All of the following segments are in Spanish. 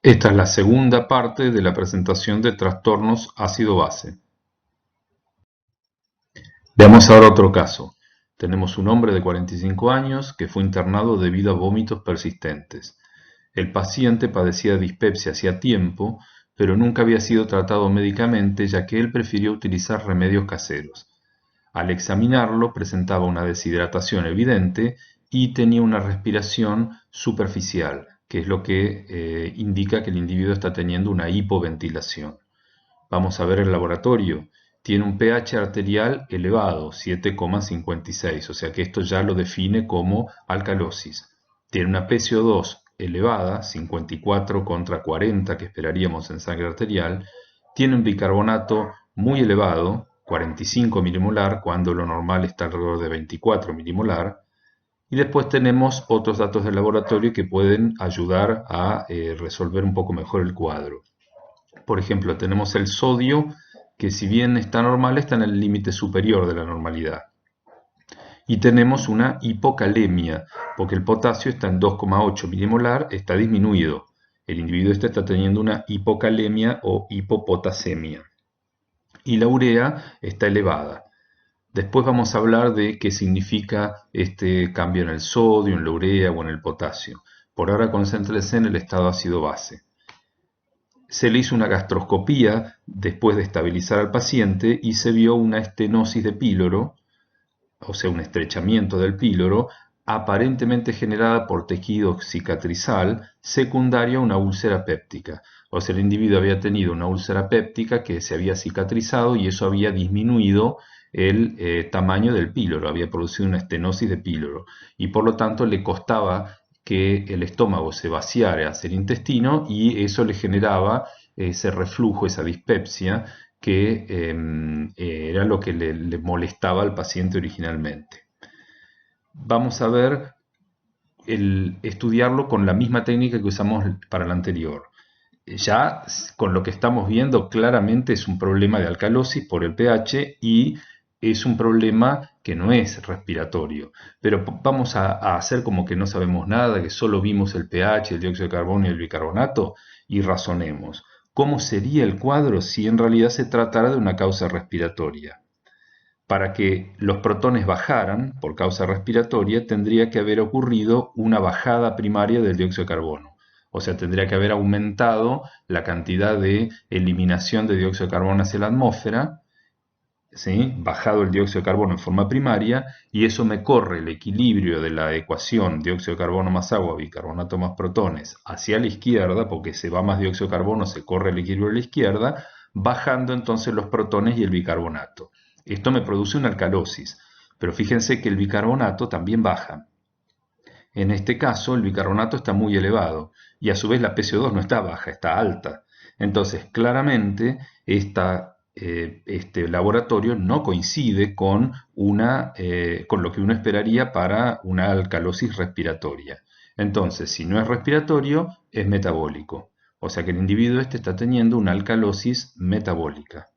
Esta es la segunda parte de la presentación de trastornos ácido-base. Veamos ahora otro caso. Tenemos un hombre de 45 años que fue internado debido a vómitos persistentes. El paciente padecía de dispepsia hacía tiempo, pero nunca había sido tratado médicamente ya que él prefirió utilizar remedios caseros. Al examinarlo presentaba una deshidratación evidente y tenía una respiración superficial, que es lo que indica que el individuo está teniendo una hipoventilación. Vamos a ver el laboratorio. Tiene un pH arterial elevado, 7,56, o sea que esto ya lo define como alcalosis. Tiene una PCO2 elevada, 54 contra 40 que esperaríamos en sangre arterial. Tiene un bicarbonato muy elevado, 45 milimolar, cuando lo normal está alrededor de 24 milimolar. Y después tenemos otros datos del laboratorio que pueden ayudar a resolver un poco mejor el cuadro. Por ejemplo, tenemos el sodio, que si bien está normal, está en el límite superior de la normalidad. Y tenemos una hipocalemia, porque el potasio está en 2,8 milimolar, está disminuido. El individuo está teniendo una hipocalemia o hipopotasemia. Y la urea está elevada. Después vamos a hablar de qué significa este cambio en el sodio, en la urea o en el potasio. Por ahora concéntrese en el estado ácido-base. Se le hizo una gastroscopía después de estabilizar al paciente y se vio una estenosis de píloro, o sea, un estrechamiento del píloro, aparentemente generada por tejido cicatrizal secundario a una úlcera péptica. O sea, el individuo había tenido una úlcera péptica que se había cicatrizado y eso había disminuido el tamaño del píloro, había producido una estenosis de píloro y por lo tanto le costaba que el estómago se vaciara hacia el intestino y eso le generaba ese reflujo, esa dispepsia que era lo que le molestaba al paciente originalmente. Vamos a ver estudiarlo con la misma técnica que usamos para el anterior. Ya con lo que estamos viendo claramente es un problema de alcalosis por el pH y es un problema que no es respiratorio. Pero vamos a hacer como que no sabemos nada, que solo vimos el pH, el dióxido de carbono y el bicarbonato y razonemos. ¿Cómo sería el cuadro si en realidad se tratara de una causa respiratoria? Para que los protones bajaran por causa respiratoria, tendría que haber ocurrido una bajada primaria del dióxido de carbono. O sea, tendría que haber aumentado la cantidad de eliminación de dióxido de carbono hacia la atmósfera, ¿sí? Bajado el dióxido de carbono en forma primaria, y eso me corre el equilibrio de la ecuación dióxido de carbono más agua, bicarbonato más protones hacia la izquierda, porque se va más dióxido de carbono, se corre el equilibrio a la izquierda, bajando entonces los protones y el bicarbonato. Esto me produce una alcalosis, pero fíjense que el bicarbonato también baja. En este caso, el bicarbonato está muy elevado y a su vez la PCO2 no está baja, está alta. Entonces, claramente, este laboratorio no coincide con lo que uno esperaría para una alcalosis respiratoria. Entonces, si no es respiratorio, es metabólico. O sea que el individuo este está teniendo una alcalosis metabólica.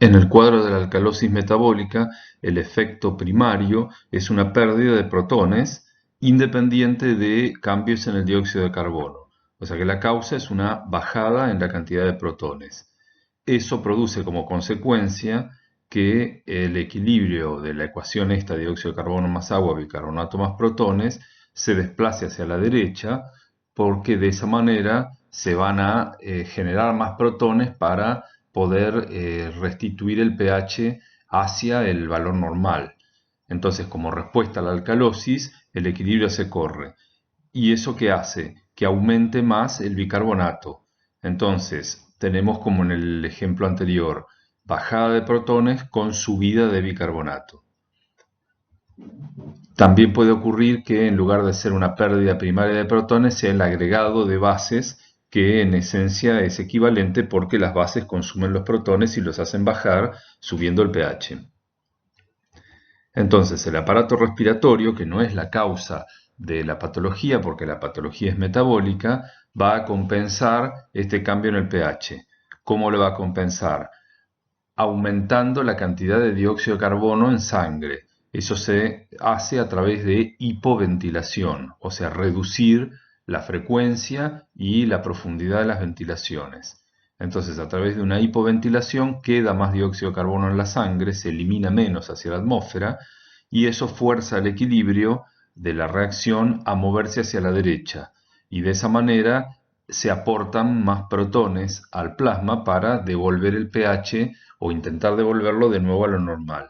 En el cuadro de la alcalosis metabólica, el efecto primario es una pérdida de protones independiente de cambios en el dióxido de carbono. O sea que la causa es una bajada en la cantidad de protones. Eso produce como consecuencia que el equilibrio de la ecuación esta, dióxido de carbono más agua, bicarbonato más protones, se desplace hacia la derecha porque de esa manera se van a generar más protones para poder restituir el pH hacia el valor normal. Entonces, como respuesta a la alcalosis, el equilibrio se corre. ¿Y eso qué hace? Que aumente más el bicarbonato. Entonces, tenemos como en el ejemplo anterior, bajada de protones con subida de bicarbonato. También puede ocurrir que en lugar de ser una pérdida primaria de protones sea el agregado de bases que en esencia es equivalente porque las bases consumen los protones y los hacen bajar subiendo el pH. Entonces el aparato respiratorio, que no es la causa de la patología porque la patología es metabólica, va a compensar este cambio en el pH. ¿Cómo lo va a compensar? Aumentando la cantidad de dióxido de carbono en sangre. Eso se hace a través de hipoventilación, o sea, reducir la frecuencia y la profundidad de las ventilaciones. Entonces, a través de una hipoventilación queda más dióxido de carbono en la sangre, se elimina menos hacia la atmósfera y eso fuerza el equilibrio de la reacción a moverse hacia la derecha. Y de esa manera se aportan más protones al plasma para devolver el pH o intentar devolverlo de nuevo a lo normal.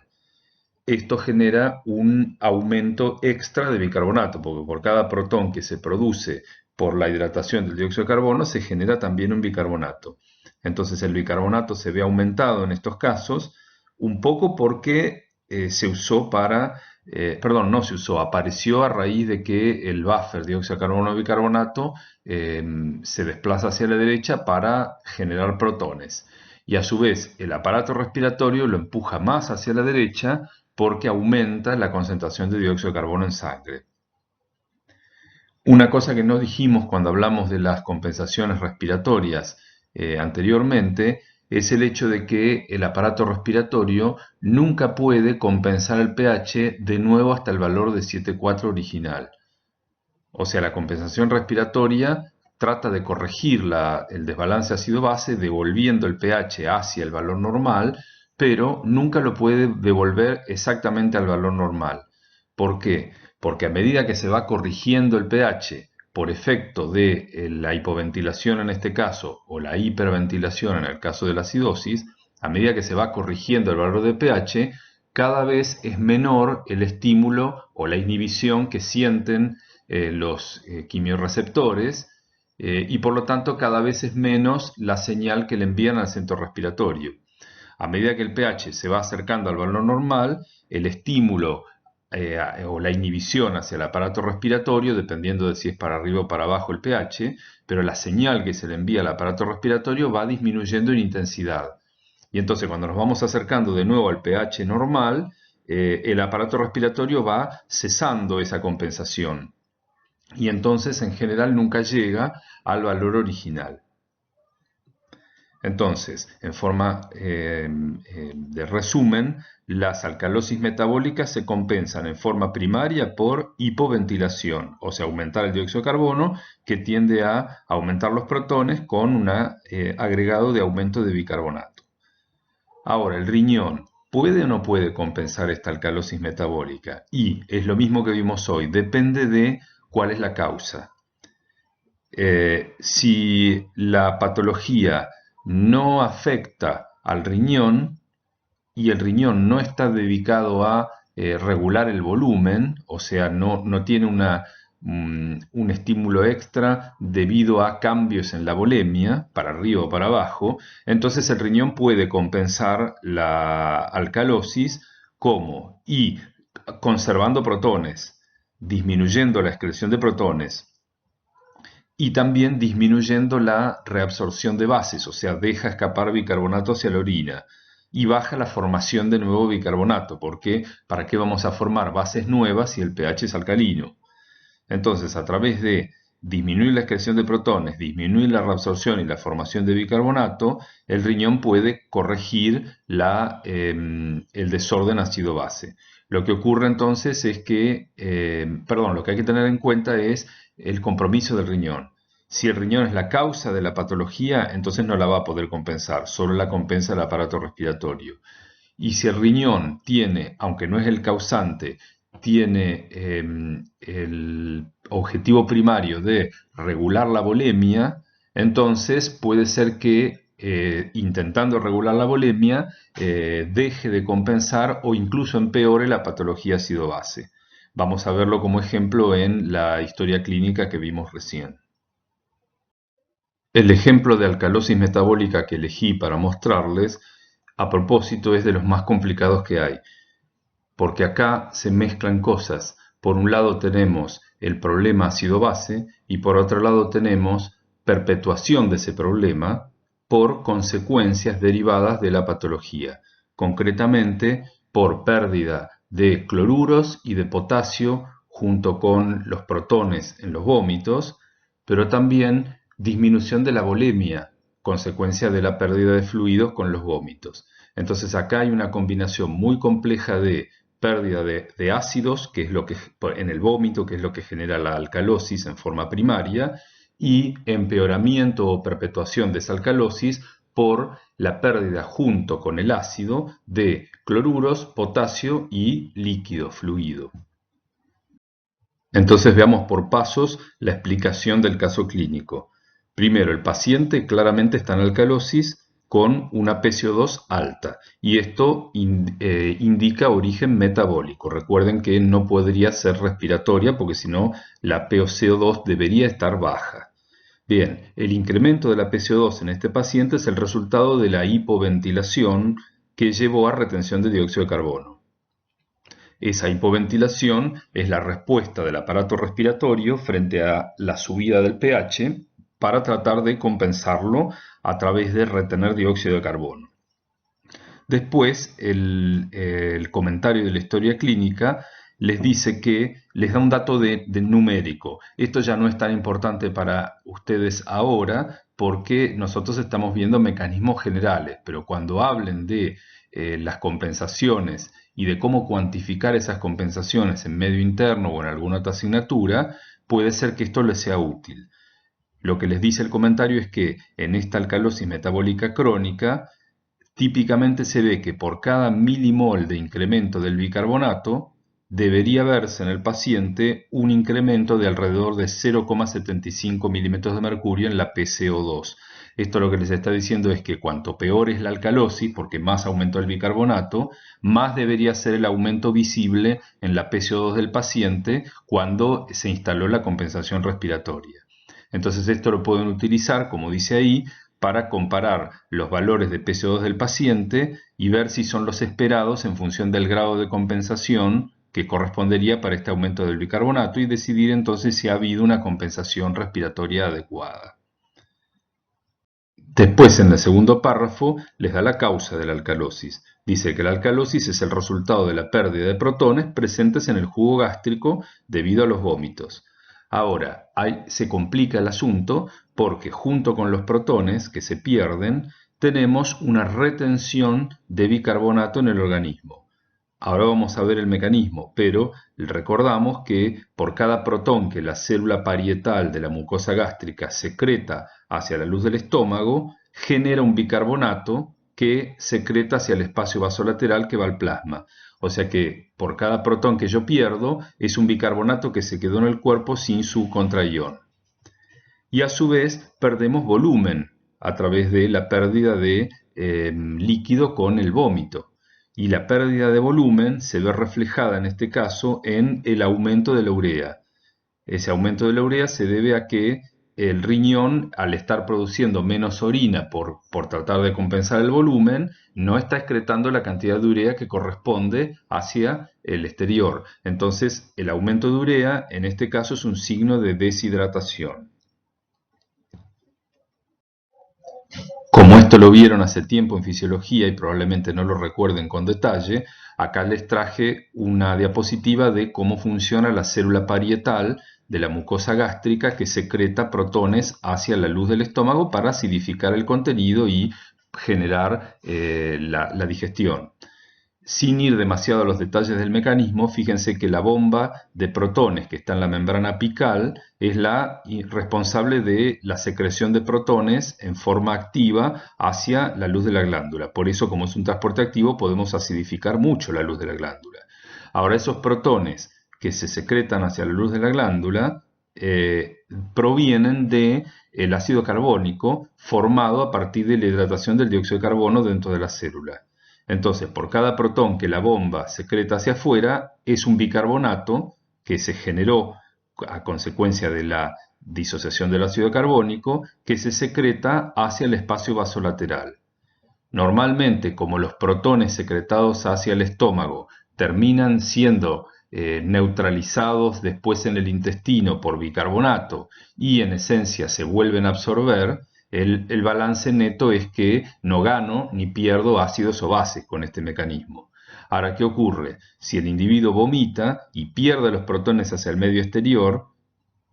Esto genera un aumento extra de bicarbonato, porque por cada protón que se produce por la hidratación del dióxido de carbono se genera también un bicarbonato. Entonces el bicarbonato se ve aumentado en estos casos, un poco porque se usó para, no se usó, apareció a raíz de que el buffer dióxido de carbono bicarbonato se desplaza hacia la derecha para generar protones. Y a su vez el aparato respiratorio lo empuja más hacia la derecha porque aumenta la concentración de dióxido de carbono en sangre. Una cosa que no dijimos cuando hablamos de las compensaciones respiratorias anteriormente es el hecho de que el aparato respiratorio nunca puede compensar el pH de nuevo hasta el valor de 7,4 original. O sea, la compensación respiratoria trata de corregir el desbalance ácido-base devolviendo el pH hacia el valor normal, pero nunca lo puede devolver exactamente al valor normal. ¿Por qué? Porque a medida que se va corrigiendo el pH por efecto de la hipoventilación en este caso, o la hiperventilación en el caso de la acidosis, a medida que se va corrigiendo el valor de pH, cada vez es menor el estímulo o la inhibición que sienten los quimiorreceptores y por lo tanto cada vez es menos la señal que le envían al centro respiratorio. A medida que el pH se va acercando al valor normal, el estímulo o la inhibición hacia el aparato respiratorio, dependiendo de si es para arriba o para abajo el pH, pero la señal que se le envía al aparato respiratorio va disminuyendo en intensidad. Y entonces cuando nos vamos acercando de nuevo al pH normal, el aparato respiratorio va cesando esa compensación. Y entonces en general nunca llega al valor original. Entonces, en forma de resumen, las alcalosis metabólicas se compensan en forma primaria por hipoventilación, o sea, aumentar el dióxido de carbono, que tiende a aumentar los protones con un agregado de aumento de bicarbonato. Ahora, el riñón, ¿puede o no puede compensar esta alcalosis metabólica? Y es lo mismo que vimos hoy, depende de cuál es la causa. Si la patología no afecta al riñón y el riñón no está dedicado a regular el volumen, o sea, no tiene un estímulo extra debido a cambios en la volemia, para arriba o para abajo, entonces el riñón puede compensar la alcalosis como y conservando protones, disminuyendo la excreción de protones, y también disminuyendo la reabsorción de bases, o sea, deja escapar bicarbonato hacia la orina y baja la formación de nuevo bicarbonato, porque ¿para qué vamos a formar bases nuevas si el pH es alcalino? Entonces, a través de disminuir la excreción de protones, disminuir la reabsorción y la formación de bicarbonato, el riñón puede corregir el desorden ácido-base. Lo que ocurre entonces es que, lo que hay que tener en cuenta es el compromiso del riñón. Si el riñón es la causa de la patología, entonces no la va a poder compensar, solo la compensa el aparato respiratorio. Y si el riñón tiene, aunque no es el causante, tiene el objetivo primario de regular la volemia, entonces puede ser que intentando regular la volemia deje de compensar o incluso empeore la patología ácido-base. Vamos a verlo como ejemplo en la historia clínica que vimos recién. El ejemplo de alcalosis metabólica que elegí para mostrarles, a propósito, es de los más complicados que hay, porque acá se mezclan cosas. Por un lado tenemos el problema ácido-base y por otro lado tenemos perpetuación de ese problema por consecuencias derivadas de la patología, concretamente por pérdida de cloruros y de potasio junto con los protones en los vómitos, pero también disminución de la volemia, consecuencia de la pérdida de fluidos con los vómitos. Entonces acá hay una combinación muy compleja de pérdida de ácidos, que es lo que en el vómito, que es lo que genera la alcalosis en forma primaria, y empeoramiento o perpetuación de esa alcalosis por la pérdida junto con el ácido de cloruros, potasio y líquido fluido. Entonces veamos por pasos la explicación del caso clínico. Primero, el paciente claramente está en alcalosis con una PCO2 alta y esto indica origen metabólico. Recuerden que no podría ser respiratoria porque si no la PCO2 debería estar baja. Bien, el incremento de la PCO2 en este paciente es el resultado de la hipoventilación que llevó a retención de dióxido de carbono. Esa hipoventilación es la respuesta del aparato respiratorio frente a la subida del pH para tratar de compensarlo a través de retener dióxido de carbono. Después, el comentario de la historia clínica les dice que les da un dato de numérico. Esto ya no es tan importante para ustedes ahora porque nosotros estamos viendo mecanismos generales, pero cuando hablen de las compensaciones y de cómo cuantificar esas compensaciones en medio interno o en alguna otra asignatura, puede ser que esto les sea útil. Lo que les dice el comentario es que en esta alcalosis metabólica crónica, típicamente se ve que por cada milimol de incremento del bicarbonato, debería verse en el paciente un incremento de alrededor de 0,75 milímetros de mercurio en la PCO2. Esto lo que les está diciendo es que cuanto peor es la alcalosis, porque más aumentó el bicarbonato, más debería ser el aumento visible en la PCO2 del paciente cuando se instaló la compensación respiratoria. Entonces esto lo pueden utilizar, como dice ahí, para comparar los valores de PCO2 del paciente y ver si son los esperados en función del grado de compensación que correspondería para este aumento del bicarbonato y decidir entonces si ha habido una compensación respiratoria adecuada. Después, en el segundo párrafo, les da la causa de la alcalosis. Dice que la alcalosis es el resultado de la pérdida de protones presentes en el jugo gástrico debido a los vómitos. Ahora, se complica el asunto porque junto con los protones que se pierden, tenemos una retención de bicarbonato en el organismo. Ahora vamos a ver el mecanismo, pero recordamos que por cada protón que la célula parietal de la mucosa gástrica secreta hacia la luz del estómago, genera un bicarbonato que secreta hacia el espacio vasolateral que va al plasma. O sea que por cada protón que yo pierdo es un bicarbonato que se quedó en el cuerpo sin su contraión. Y a su vez perdemos volumen a través de la pérdida de líquido con el vómito. Y la pérdida de volumen se ve reflejada en este caso en el aumento de la urea. Ese aumento de la urea se debe a que el riñón, al estar produciendo menos orina por tratar de compensar el volumen, no está excretando la cantidad de urea que corresponde hacia el exterior. Entonces, el aumento de urea, en este caso, es un signo de deshidratación. Como esto lo vieron hace tiempo en fisiología y probablemente no lo recuerden con detalle, acá les traje una diapositiva de cómo funciona la célula parietal de la mucosa gástrica que secreta protones hacia la luz del estómago para acidificar el contenido y generar la digestión. Sin ir demasiado a los detalles del mecanismo, fíjense que la bomba de protones que está en la membrana apical es la responsable de la secreción de protones en forma activa hacia la luz de la glándula. Por eso, como es un transporte activo, podemos acidificar mucho la luz de la glándula. Ahora, esos protones que se secretan hacia la luz de la glándula provienen del ácido carbónico formado a partir de la hidratación del dióxido de carbono dentro de la célula. Entonces, por cada protón que la bomba secreta hacia afuera, es un bicarbonato que se generó a consecuencia de la disociación del ácido carbónico que se secreta hacia el espacio vasolateral. Normalmente, como los protones secretados hacia el estómago terminan siendo neutralizados después en el intestino por bicarbonato y en esencia se vuelven a absorber, el balance neto es que no gano ni pierdo ácidos o bases con este mecanismo. Ahora, ¿qué ocurre? Si el individuo vomita y pierde los protones hacia el medio exterior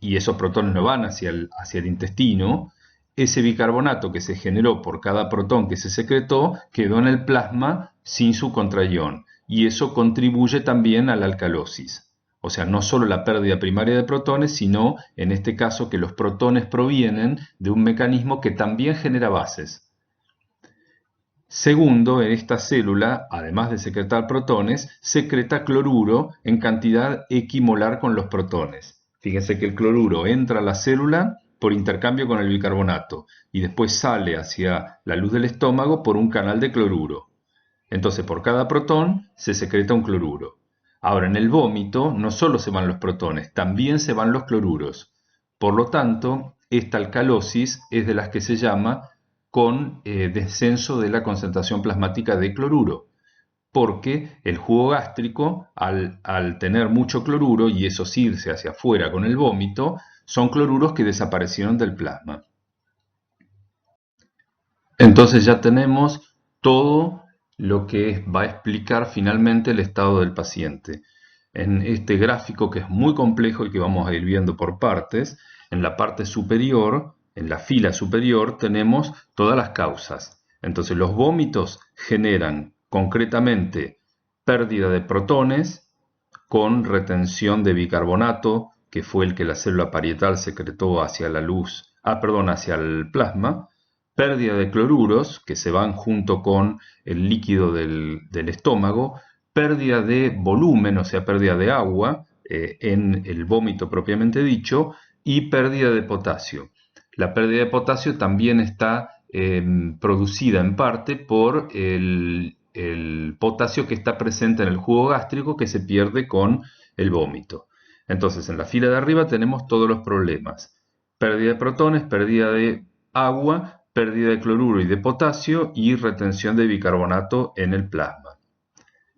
y esos protones no van hacia el intestino, ese bicarbonato que se generó por cada protón que se secretó quedó en el plasma sin su contraión. y eso contribuye también a la alcalosis. O sea, no solo la pérdida primaria de protones, sino en este caso que los protones provienen de un mecanismo que también genera bases. Segundo, en esta célula, además de secretar protones, secreta cloruro en cantidad equimolar con los protones. Fíjense que el cloruro entra a la célula por intercambio con el bicarbonato y después sale hacia la luz del estómago por un canal de cloruro. Entonces, por cada protón se secreta un cloruro. Ahora, en el vómito no solo se van los protones, también se van los cloruros. Por lo tanto, esta alcalosis es de las que se llama con descenso de la concentración plasmática de cloruro, porque el jugo gástrico, al tener mucho cloruro y eso irse hacia afuera con el vómito, son cloruros que desaparecieron del plasma. Entonces ya tenemos todo lo que va a explicar finalmente el estado del paciente. En este gráfico, que es muy complejo y que vamos a ir viendo por partes, en la parte superior, en la fila superior, tenemos todas las causas. Entonces los vómitos generan concretamente pérdida de protones con retención de bicarbonato, que fue el que la célula parietal secretó hacia la luz, hacia el plasma, pérdida de cloruros, que se van junto con el líquido del estómago, pérdida de volumen, o sea, pérdida de agua en el vómito propiamente dicho, y pérdida de potasio. La pérdida de potasio también está producida en parte por el potasio que está presente en el jugo gástrico que se pierde con el vómito. Entonces, en la fila de arriba tenemos todos los problemas. Pérdida de protones, pérdida de agua, pérdida de cloruro y de potasio y retención de bicarbonato en el plasma.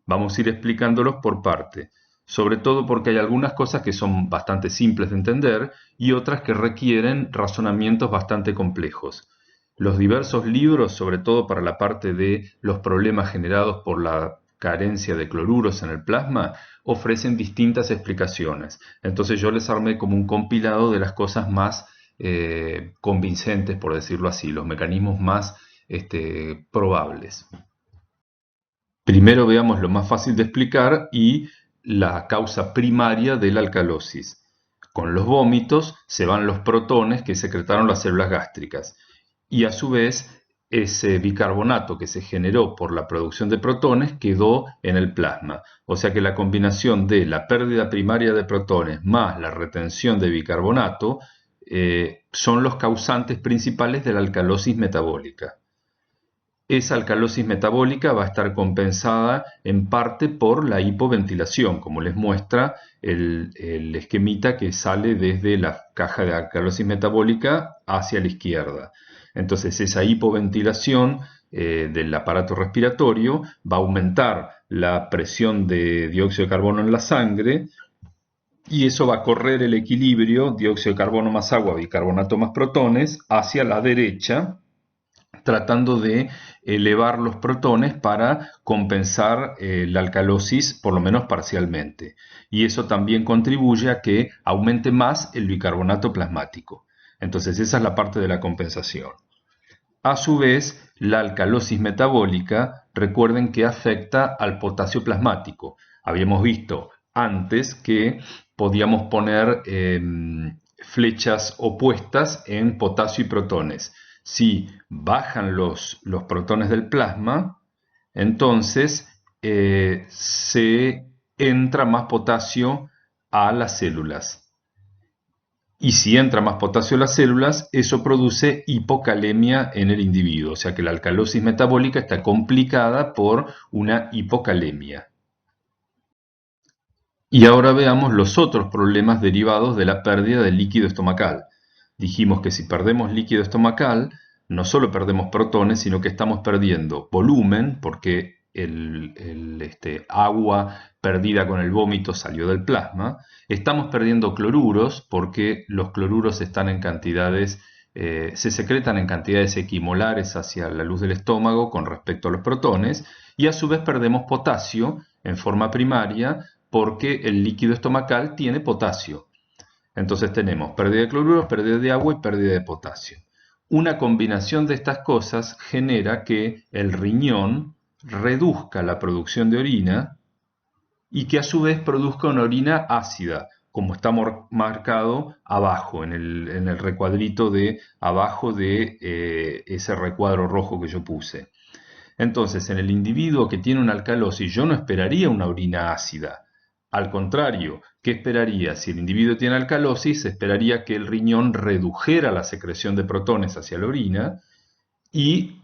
Vamos a ir explicándolos por parte, sobre todo porque hay algunas cosas que son bastante simples de entender y otras que requieren razonamientos bastante complejos. Los diversos libros, sobre todo para la parte de los problemas generados por la carencia de cloruros en el plasma, ofrecen distintas explicaciones. Entonces yo les armé como un compilado de las cosas más convincentes, por decirlo así, los mecanismos más probables. Primero veamos lo más fácil de explicar y la causa primaria de la alcalosis. Con los vómitos se van los protones que secretaron las células gástricas y a su vez ese bicarbonato que se generó por la producción de protones quedó en el plasma. O sea que la combinación de la pérdida primaria de protones más la retención de bicarbonato son los causantes principales de la alcalosis metabólica. Esa alcalosis metabólica va a estar compensada en parte por la hipoventilación, como les muestra el esquemita que sale desde la caja de alcalosis metabólica hacia la izquierda. Entonces esa hipoventilación del aparato respiratorio va a aumentar la presión de dióxido de carbono en la sangre y eso va a correr el equilibrio dióxido de carbono más agua, bicarbonato más protones hacia la derecha, tratando de elevar los protones para compensar la alcalosis, por lo menos parcialmente. Y eso también contribuye a que aumente más el bicarbonato plasmático. Entonces esa es la parte de la compensación. A su vez, la alcalosis metabólica, recuerden que afecta al potasio plasmático. Habíamos visto antes que podíamos poner flechas opuestas en potasio y protones. Si bajan los protones del plasma, entonces se entra más potasio a las células. Y si entra más potasio a las células, eso produce hipocalemia en el individuo. O sea que la alcalosis metabólica está complicada por una hipocalemia. Y ahora veamos los otros problemas derivados de la pérdida del líquido estomacal. Dijimos que si perdemos líquido estomacal, no solo perdemos protones, sino que estamos perdiendo volumen, porque el agua perdida con el vómito salió del plasma. Estamos perdiendo cloruros, porque los cloruros están en cantidades, se secretan en cantidades equimolares hacia la luz del estómago con respecto a los protones. Y a su vez perdemos potasio en forma primaria, porque el líquido estomacal tiene potasio. Entonces tenemos pérdida de cloruros, pérdida de agua y pérdida de potasio. Una combinación de estas cosas genera que el riñón reduzca la producción de orina y que a su vez produzca una orina ácida, como está marcado abajo, en el recuadrito de abajo de ese recuadro rojo que yo puse. Entonces, en el individuo que tiene una alcalosis, yo no esperaría una orina ácida. Al contrario, ¿qué esperaría? Si el individuo tiene alcalosis, esperaría que el riñón redujera la secreción de protones hacia la orina y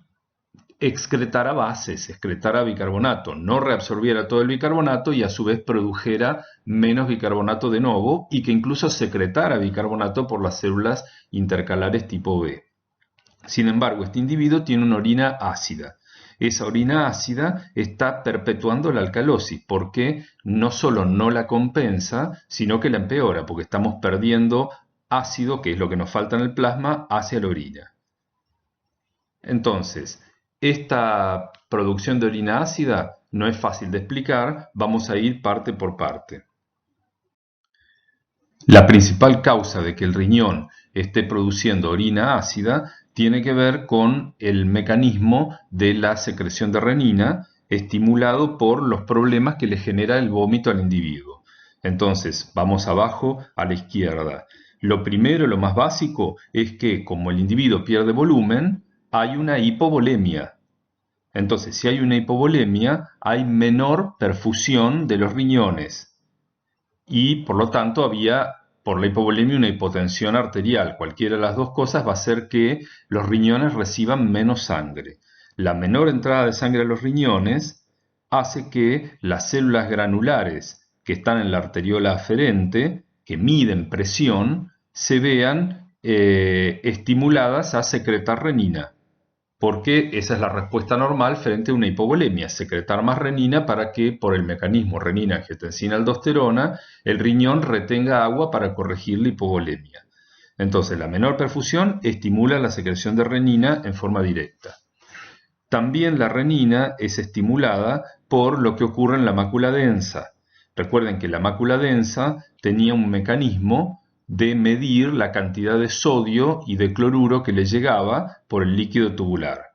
excretara bases, excretara bicarbonato, no reabsorbiera todo el bicarbonato y a su vez produjera menos bicarbonato de nuevo y que incluso secretara bicarbonato por las células intercalares tipo B. Sin embargo, este individuo tiene una orina ácida. Esa orina ácida está perpetuando la alcalosis porque no solo no la compensa, sino que la empeora, porque estamos perdiendo ácido, que es lo que nos falta en el plasma, hacia la orina. Entonces, esta producción de orina ácida no es fácil de explicar, vamos a ir parte por parte. La principal causa de que el riñón esté produciendo orina ácida tiene que ver con el mecanismo de la secreción de renina estimulado por los problemas que le genera el vómito al individuo. Entonces, vamos abajo a la izquierda. Lo primero, lo más básico, es que como el individuo pierde volumen, hay una hipovolemia. Entonces, si hay una hipovolemia, hay menor perfusión de los riñones y por lo tanto había por la hipovolemia una hipotensión arterial. Cualquiera de las dos cosas va a hacer que los riñones reciban menos sangre. La menor entrada de sangre a los riñones hace que las células granulares que están en la arteriola aferente, que miden presión, se vean estimuladas a secretar renina. Porque esa es la respuesta normal frente a una hipovolemia, secretar más renina para que, por el mecanismo renina-angiotensina-aldosterona, el riñón retenga agua para corregir la hipovolemia. Entonces, la menor perfusión estimula la secreción de renina en forma directa. También la renina es estimulada por lo que ocurre en la mácula densa. Recuerden que la mácula densa tenía un mecanismo de medir la cantidad de sodio y de cloruro que le llegaba por el líquido tubular.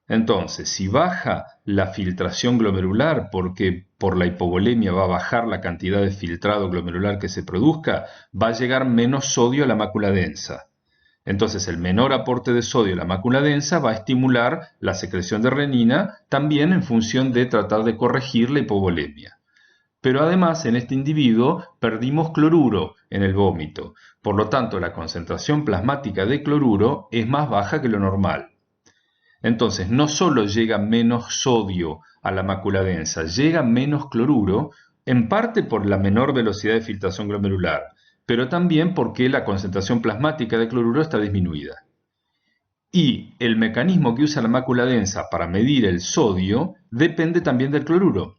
Entonces, si baja la filtración glomerular porque por la hipovolemia va a bajar la cantidad de filtrado glomerular que se produzca, va a llegar menos sodio a la mácula densa. Entonces, el menor aporte de sodio a la mácula densa va a estimular la secreción de renina también en función de tratar de corregir la hipovolemia. Pero además en este individuo perdimos cloruro en el vómito, por lo tanto la concentración plasmática de cloruro es más baja que lo normal. Entonces no solo llega menos sodio a la mácula densa, llega menos cloruro, en parte por la menor velocidad de filtración glomerular, pero también porque la concentración plasmática de cloruro está disminuida. Y el mecanismo que usa la mácula densa para medir el sodio depende también del cloruro,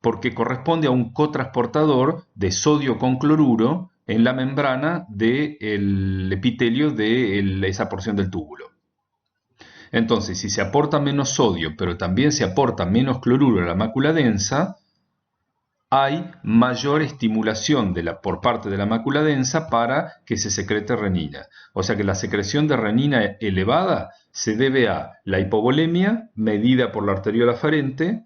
porque corresponde a un cotransportador de sodio con cloruro en la membrana del epitelio de esa porción del túbulo. Entonces, si se aporta menos sodio, pero también se aporta menos cloruro a la mácula densa, hay mayor estimulación por parte de la mácula densa para que se secrete renina. O sea que la secreción de renina elevada se debe a la hipovolemia medida por la arteriola aferente,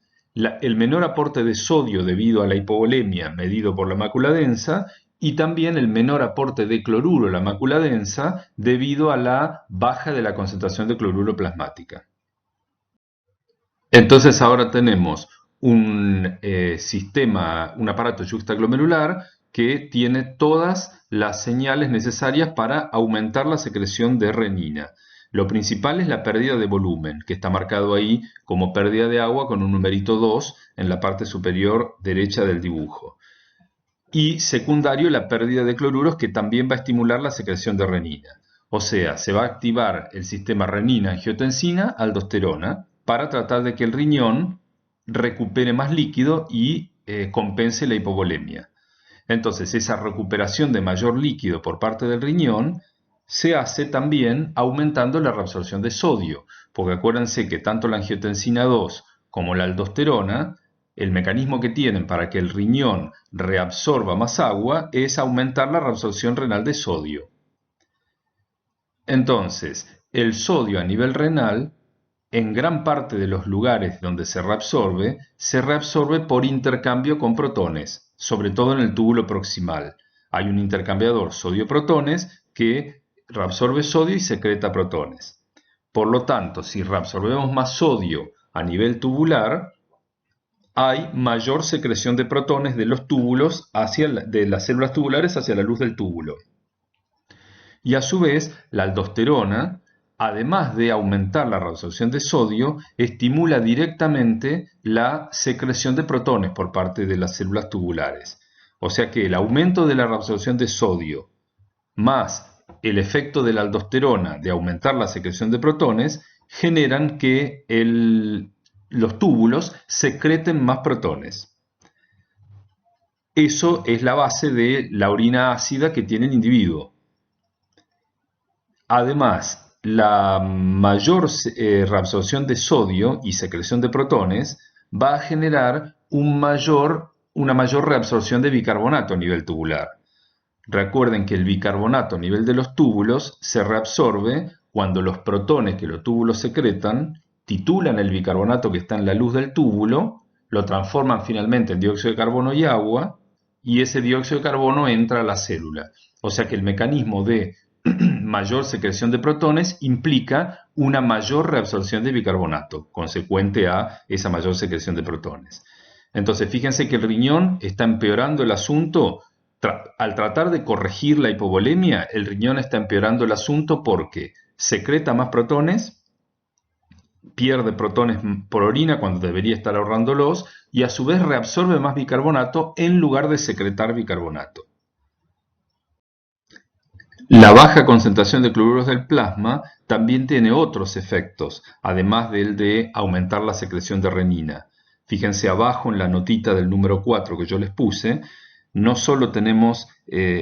el menor aporte de sodio debido a la hipovolemia medido por la mácula densa y también el menor aporte de cloruro a la mácula densa debido a la baja de la concentración de cloruro plasmática. Entonces ahora tenemos un sistema, un aparato yuxtaglomerular que tiene todas las señales necesarias para aumentar la secreción de renina. Lo principal es la pérdida de volumen, que está marcado ahí como pérdida de agua con un numerito 2 en la parte superior derecha del dibujo. Y secundario, la pérdida de cloruros, que también va a estimular la secreción de renina. O sea, se va a activar el sistema renina-angiotensina-aldosterona para tratar de que el riñón recupere más líquido y compense la hipovolemia. Entonces, esa recuperación de mayor líquido por parte del riñón se hace también aumentando la reabsorción de sodio, porque acuérdense que tanto la angiotensina 2 como la aldosterona, el mecanismo que tienen para que el riñón reabsorba más agua es aumentar la reabsorción renal de sodio. Entonces, el sodio a nivel renal en gran parte de los lugares donde se reabsorbe por intercambio con protones, sobre todo en el túbulo proximal. Hay un intercambiador sodio-protones que reabsorbe sodio y secreta protones. Por lo tanto, si reabsorbemos más sodio a nivel tubular, hay mayor secreción de protones de los túbulos de las células tubulares hacia la luz del túbulo. Y a su vez, la aldosterona, además de aumentar la reabsorción de sodio, estimula directamente la secreción de protones por parte de las células tubulares. O sea que el aumento de la reabsorción de sodio más el efecto de la aldosterona de aumentar la secreción de protones generan que los túbulos secreten más protones. Eso es la base de la orina ácida que tiene el individuo. Además, la mayor reabsorción de sodio y secreción de protones va a generar una mayor reabsorción de bicarbonato a nivel tubular. Recuerden que el bicarbonato a nivel de los túbulos se reabsorbe cuando los protones que los túbulos secretan titulan el bicarbonato que está en la luz del túbulo, lo transforman finalmente en dióxido de carbono y agua, y ese dióxido de carbono entra a la célula. O sea que el mecanismo de mayor secreción de protones implica una mayor reabsorción de bicarbonato, consecuente a esa mayor secreción de protones. Entonces, fíjense que el riñón está empeorando el asunto. Al tratar de corregir la hipovolemia, el riñón está empeorando el asunto porque secreta más protones, pierde protones por orina cuando debería estar ahorrándolos, y a su vez reabsorbe más bicarbonato en lugar de secretar bicarbonato. La baja concentración de cloruros del plasma también tiene otros efectos, además del de aumentar la secreción de renina. Fíjense abajo en la notita del número 4 que yo les puse, no solo tenemos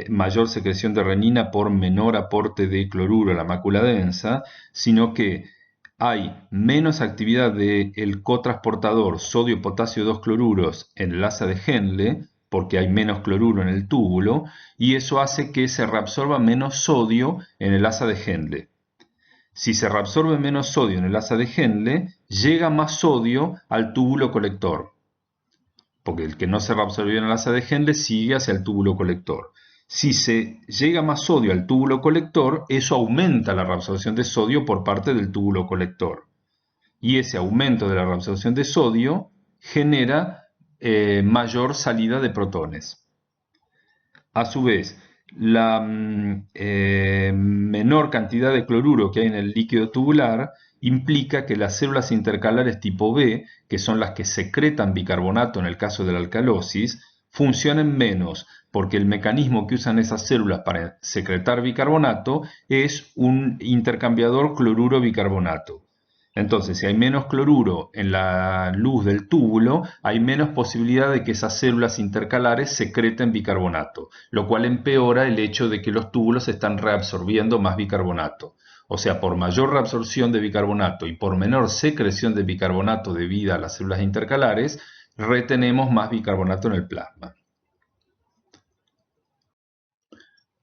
mayor secreción de renina por menor aporte de cloruro a la mácula densa, sino que hay menos actividad del cotransportador sodio-potasio 2 cloruros en el asa de Henle, porque hay menos cloruro en el túbulo, y eso hace que se reabsorba menos sodio en el asa de Henle. Si se reabsorbe menos sodio en el asa de Henle, llega más sodio al túbulo colector, porque el que no se reabsorbió en el asa de Henle sigue hacia el túbulo colector. Si se llega más sodio al túbulo colector, eso aumenta la reabsorción de sodio por parte del túbulo colector. Y ese aumento de la reabsorción de sodio genera mayor salida de protones. A su vez, la menor cantidad de cloruro que hay en el líquido tubular implica que las células intercalares tipo B, que son las que secretan bicarbonato en el caso de la alcalosis, funcionen menos, porque el mecanismo que usan esas células para secretar bicarbonato es un intercambiador cloruro-bicarbonato. Entonces, si hay menos cloruro en la luz del túbulo, hay menos posibilidad de que esas células intercalares secreten bicarbonato, lo cual empeora el hecho de que los túbulos están reabsorbiendo más bicarbonato. O sea, por mayor reabsorción de bicarbonato y por menor secreción de bicarbonato debido a las células intercalares, retenemos más bicarbonato en el plasma.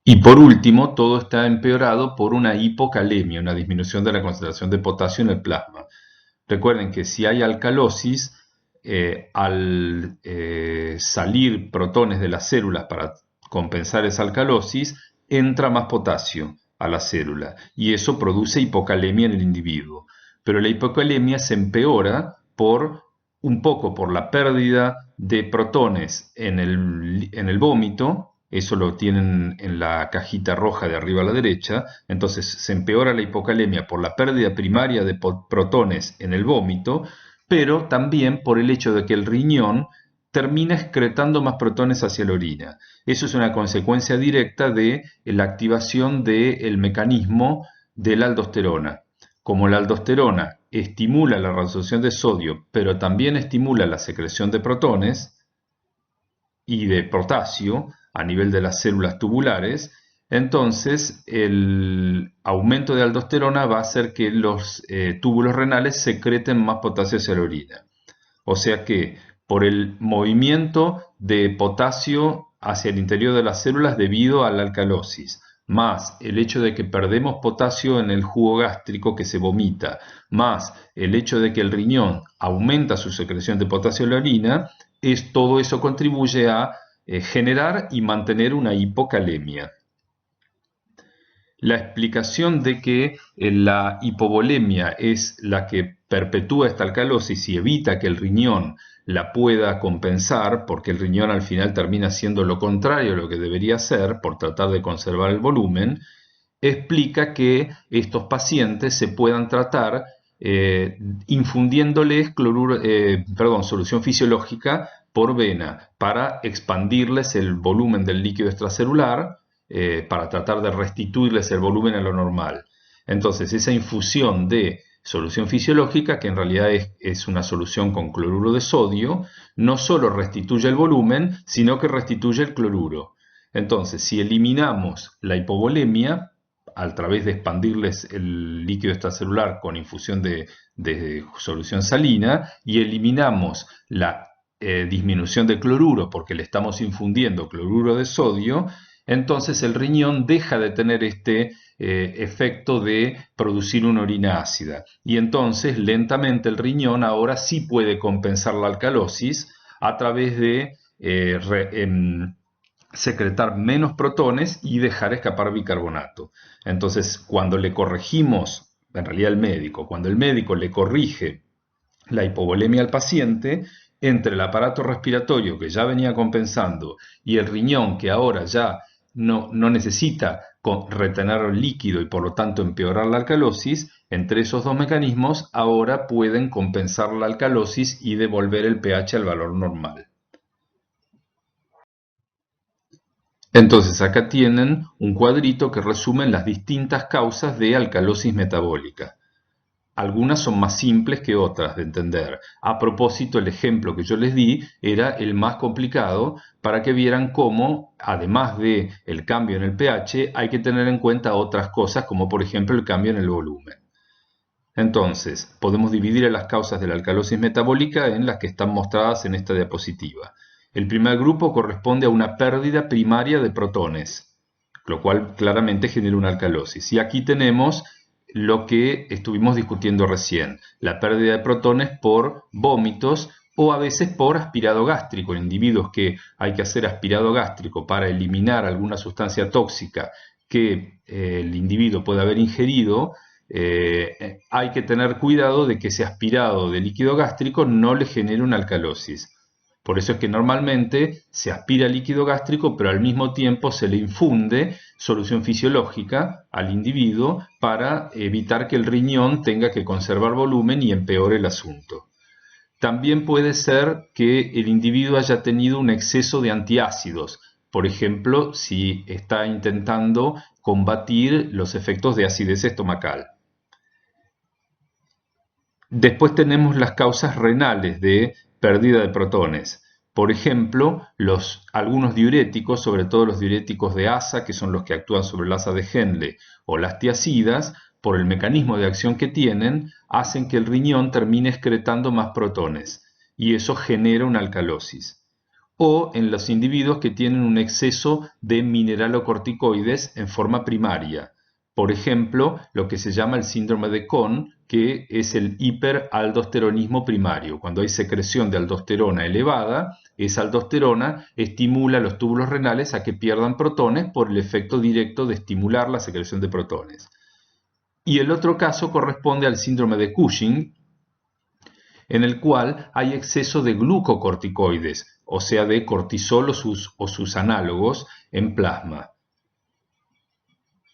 Y por último, todo está empeorado por una hipocalemia, una disminución de la concentración de potasio en el plasma. Recuerden que si hay alcalosis, al salir protones de las células para compensar esa alcalosis, entra más potasio a la célula y eso produce hipocalemia en el individuo. Pero la hipocalemia se empeora un poco por la pérdida de protones en el vómito. Eso lo tienen en la cajita roja de arriba a la derecha. Entonces se empeora la hipocalemia por la pérdida primaria de protones en el vómito, pero también por el hecho de que el riñón termina excretando más protones hacia la orina. Eso es una consecuencia directa de la activación del mecanismo de la aldosterona. Como la aldosterona estimula la reabsorción de sodio, pero también estimula la secreción de protones y de potasio a nivel de las células tubulares, entonces el aumento de aldosterona va a hacer que los túbulos renales secreten más potasio hacia la orina. O sea que por el movimiento de potasio hacia el interior de las células debido a la alcalosis, más el hecho de que perdemos potasio en el jugo gástrico que se vomita, más el hecho de que el riñón aumenta su secreción de potasio en la orina, todo eso contribuye a generar y mantener una hipocalemia. La explicación de que la hipovolemia es la que perpetúa esta alcalosis y evita que el riñón la pueda compensar, porque el riñón al final termina siendo lo contrario a lo que debería hacer por tratar de conservar el volumen, explica que estos pacientes se puedan tratar infundiéndoles solución fisiológica por vena para expandirles el volumen del líquido extracelular, para tratar de restituirles el volumen a lo normal. Entonces, esa infusión de solución fisiológica, que en realidad es una solución con cloruro de sodio, no solo restituye el volumen, sino que restituye el cloruro. Entonces, si eliminamos la hipovolemia, a través de expandirles el líquido extracelular con infusión de solución salina, y eliminamos la disminución de cloruro porque le estamos infundiendo cloruro de sodio, entonces el riñón deja de tener este efecto de producir una orina ácida. Y entonces lentamente el riñón ahora sí puede compensar la alcalosis a través de secretar menos protones y dejar escapar bicarbonato. Entonces, cuando le corregimos, en realidad cuando el médico le corrige la hipovolemia al paciente, entre el aparato respiratorio que ya venía compensando y el riñón que ahora ya no necesita retener el líquido y por lo tanto empeorar la alcalosis, entre esos dos mecanismos ahora pueden compensar la alcalosis y devolver el pH al valor normal. Entonces acá tienen un cuadrito que resume las distintas causas de alcalosis metabólica. Algunas son más simples que otras de entender. A propósito, el ejemplo que yo les di era el más complicado para que vieran cómo, además del cambio en el pH, hay que tener en cuenta otras cosas, como por ejemplo el cambio en el volumen. Entonces, podemos dividir a las causas de la alcalosis metabólica en las que están mostradas en esta diapositiva. El primer grupo corresponde a una pérdida primaria de protones, lo cual claramente genera una alcalosis. Y aquí tenemos lo que estuvimos discutiendo recién, la pérdida de protones por vómitos o a veces por aspirado gástrico, en individuos que hay que hacer aspirado gástrico para eliminar alguna sustancia tóxica que el individuo puede haber ingerido. Hay que tener cuidado de que ese aspirado de líquido gástrico no le genere una alcalosis. Por eso es que normalmente se aspira líquido gástrico, pero al mismo tiempo se le infunde solución fisiológica al individuo para evitar que el riñón tenga que conservar volumen y empeore el asunto. También puede ser que el individuo haya tenido un exceso de antiácidos, por ejemplo, si está intentando combatir los efectos de acidez estomacal. Después tenemos las causas renales de pérdida de protones. Por ejemplo, algunos diuréticos, sobre todo los diuréticos de asa, que son los que actúan sobre el asa de Henle, o las tiacidas, por el mecanismo de acción que tienen, hacen que el riñón termine excretando más protones, y eso genera una alcalosis. O en los individuos que tienen un exceso de mineralocorticoides en forma primaria. Por ejemplo, lo que se llama el síndrome de Cohn, que es el hiperaldosteronismo primario. Cuando hay secreción de aldosterona elevada, esa aldosterona estimula los túbulos renales a que pierdan protones por el efecto directo de estimular la secreción de protones. Y el otro caso corresponde al síndrome de Cushing, en el cual hay exceso de glucocorticoides, o sea, de cortisol o sus análogos en plasma.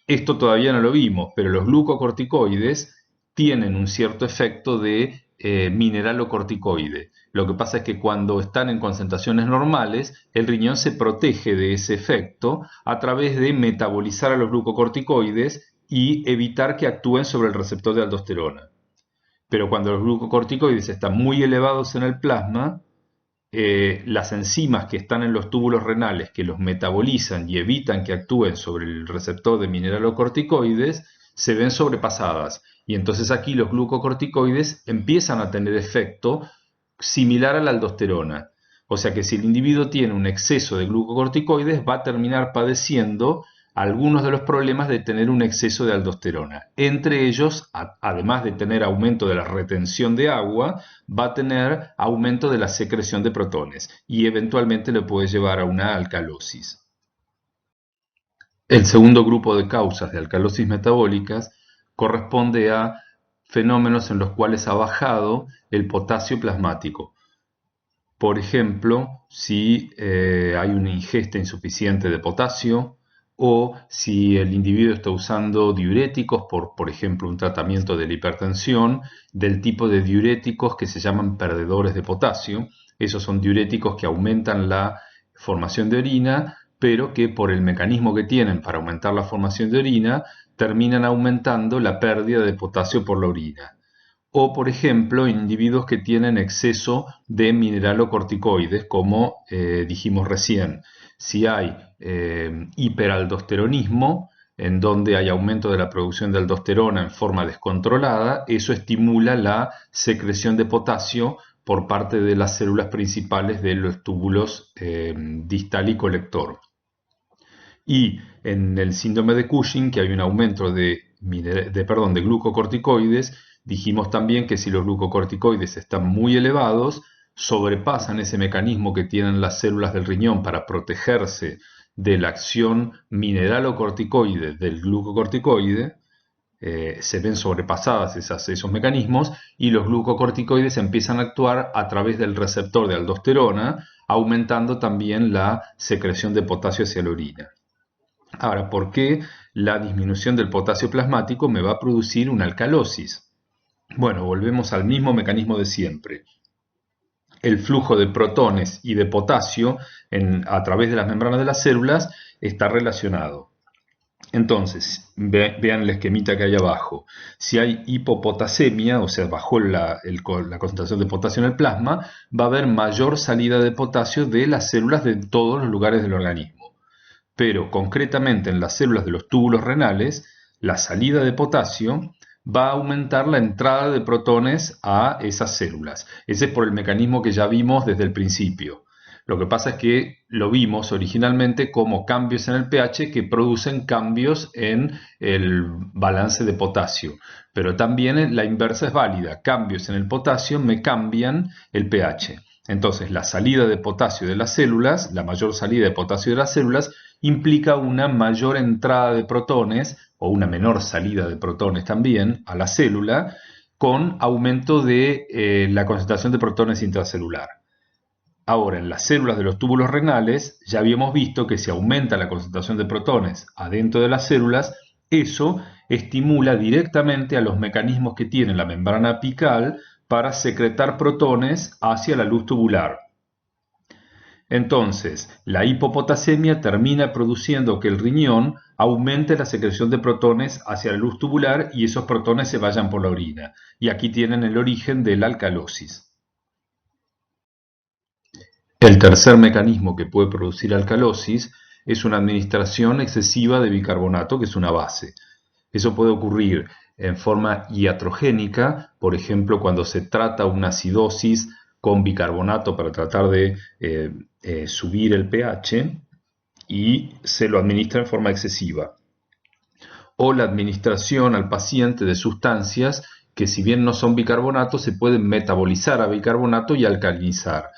Esto todavía no lo vimos, pero los glucocorticoides tienen un cierto efecto de mineralocorticoide. Lo que pasa es que cuando están en concentraciones normales, el riñón se protege de ese efecto a través de metabolizar a los glucocorticoides y evitar que actúen sobre el receptor de aldosterona. Pero cuando los glucocorticoides están muy elevados en el plasma, las enzimas que están en los túbulos renales que los metabolizan y evitan que actúen sobre el receptor de mineralocorticoides se ven sobrepasadas, y entonces aquí los glucocorticoides empiezan a tener efecto similar a la aldosterona. O sea que si el individuo tiene un exceso de glucocorticoides va a terminar padeciendo algunos de los problemas de tener un exceso de aldosterona. Entre ellos, además de tener aumento de la retención de agua, va a tener aumento de la secreción de protones y eventualmente le puede llevar a una alcalosis. El segundo grupo de causas de alcalosis metabólicas corresponde a fenómenos en los cuales ha bajado el potasio plasmático. Por ejemplo, si hay una ingesta insuficiente de potasio o si el individuo está usando diuréticos por ejemplo, un tratamiento de la hipertensión, del tipo de diuréticos que se llaman perdedores de potasio. Esos son diuréticos que aumentan la formación de orina, pero que por el mecanismo que tienen para aumentar la formación de orina, terminan aumentando la pérdida de potasio por la orina. O, por ejemplo, individuos que tienen exceso de mineralocorticoides, como dijimos recién. Si hay hiperaldosteronismo, en donde hay aumento de la producción de aldosterona en forma descontrolada, eso estimula la secreción de potasio por parte de las células principales de los túbulos distal y colector. Y en el síndrome de Cushing, que hay un aumento de glucocorticoides, dijimos también que si los glucocorticoides están muy elevados, sobrepasan ese mecanismo que tienen las células del riñón para protegerse de la acción mineralocorticoide del glucocorticoide, se ven sobrepasadas esos mecanismos y los glucocorticoides empiezan a actuar a través del receptor de aldosterona, aumentando también la secreción de potasio hacia la orina. Ahora, ¿por qué la disminución del potasio plasmático me va a producir una alcalosis? Bueno, volvemos al mismo mecanismo de siempre. El flujo de protones y de potasio a través de las membranas de las células está relacionado. Entonces, vean el esquemita que hay abajo. Si hay hipopotasemia, o sea, bajó la concentración de potasio en el plasma, va a haber mayor salida de potasio de las células de todos los lugares del organismo. Pero concretamente en las células de los túbulos renales, la salida de potasio va a aumentar la entrada de protones a esas células. Ese es por el mecanismo que ya vimos desde el principio. Lo que pasa es que lo vimos originalmente como cambios en el pH que producen cambios en el balance de potasio. Pero también la inversa es válida. Cambios en el potasio me cambian el pH. Entonces, la salida de potasio de las células, la mayor salida de potasio de las células, implica una mayor entrada de protones o una menor salida de protones también a la célula con aumento de la concentración de protones intracelular. Ahora, en las células de los túbulos renales ya habíamos visto que si aumenta la concentración de protones adentro de las células, eso estimula directamente a los mecanismos que tiene la membrana apical para secretar protones hacia la luz tubular. Entonces, la hipopotasemia termina produciendo que el riñón aumente la secreción de protones hacia la luz tubular y esos protones se vayan por la orina. Y aquí tienen el origen de la alcalosis. El tercer mecanismo que puede producir alcalosis es una administración excesiva de bicarbonato, que es una base. Eso puede ocurrir en forma iatrogénica, por ejemplo, cuando se trata una acidosis con bicarbonato para tratar de subir el pH y se lo administra en forma excesiva. O la administración al paciente de sustancias que, si bien no son bicarbonato, se pueden metabolizar a bicarbonato y alcalinizar.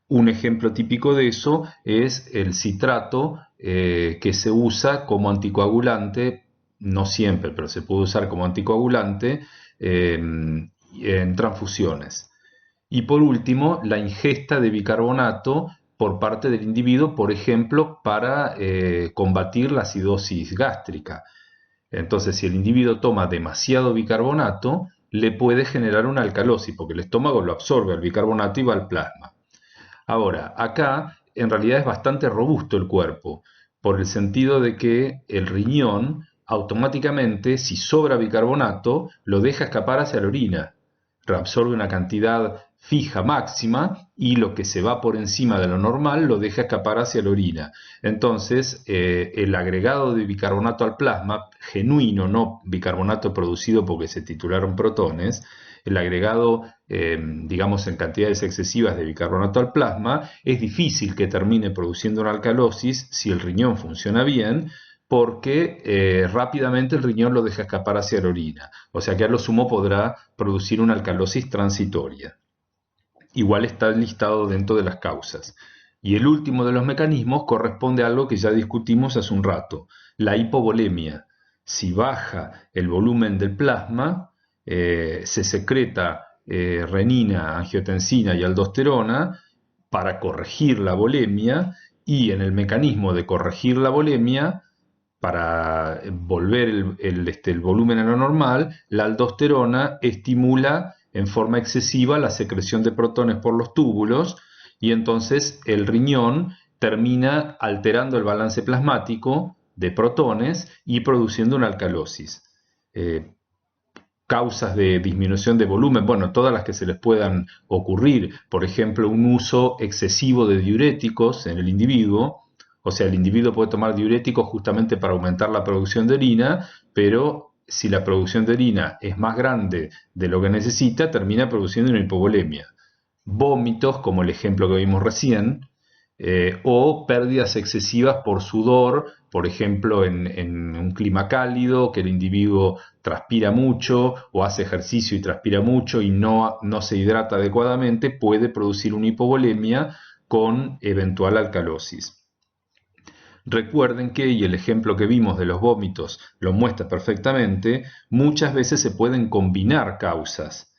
Un ejemplo típico de eso es el citrato que se usa como anticoagulante, no siempre, pero se puede usar como anticoagulante en transfusiones. Y por último, la ingesta de bicarbonato por parte del individuo, por ejemplo, para combatir la acidosis gástrica. Entonces, si el individuo toma demasiado bicarbonato, le puede generar una alcalosis, porque el estómago lo absorbe el bicarbonato y va al plasma. Ahora, acá en realidad es bastante robusto el cuerpo, por el sentido de que el riñón automáticamente, si sobra bicarbonato, lo deja escapar hacia la orina, reabsorbe una cantidad fija máxima y lo que se va por encima de lo normal lo deja escapar hacia la orina. Entonces, el agregado de bicarbonato al plasma, genuino, no bicarbonato producido porque se titularon protones, el agregado, digamos, en cantidades excesivas de bicarbonato al plasma, es difícil que termine produciendo una alcalosis si el riñón funciona bien, porque rápidamente el riñón lo deja escapar hacia la orina, o sea que a lo sumo podrá producir una alcalosis transitoria. Igual está listado dentro de las causas. Y el último de los mecanismos corresponde a algo que ya discutimos hace un rato, la hipovolemia. Si baja el volumen del plasma, se secreta renina, angiotensina y aldosterona para corregir la volemia, y en el mecanismo de corregir la volemia, para volver el volumen a lo normal, la aldosterona estimula en forma excesiva la secreción de protones por los túbulos, y entonces el riñón termina alterando el balance plasmático de protones y produciendo una alcalosis. Causas de disminución de volumen, bueno, todas las que se les puedan ocurrir, por ejemplo, un uso excesivo de diuréticos en el individuo, o sea, el individuo puede tomar diuréticos justamente para aumentar la producción de orina, pero si la producción de orina es más grande de lo que necesita, termina produciendo una hipovolemia. Vómitos, como el ejemplo que vimos recién, o pérdidas excesivas por sudor, por ejemplo, en un clima cálido, que el individuo transpira mucho o hace ejercicio y transpira mucho y no se hidrata adecuadamente, puede producir una hipovolemia con eventual alcalosis. Recuerden que, y el ejemplo que vimos de los vómitos lo muestra perfectamente, muchas veces se pueden combinar causas.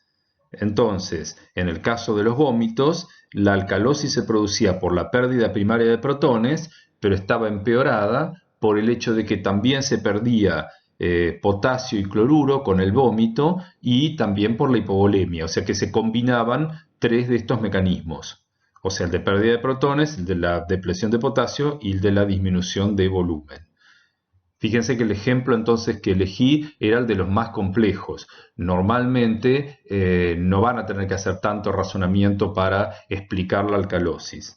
Entonces, en el caso de los vómitos, la alcalosis se producía por la pérdida primaria de protones, pero estaba empeorada por el hecho de que también se perdía potasio y cloruro con el vómito, y también por la hipovolemia, o sea que se combinaban tres de estos mecanismos. O sea, el de pérdida de protones, el de la depresión de potasio y el de la disminución de volumen. Fíjense que el ejemplo entonces que elegí era el de los más complejos. Normalmente no van a tener que hacer tanto razonamiento para explicar la alcalosis,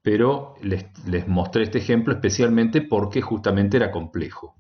pero les mostré este ejemplo especialmente porque justamente era complejo.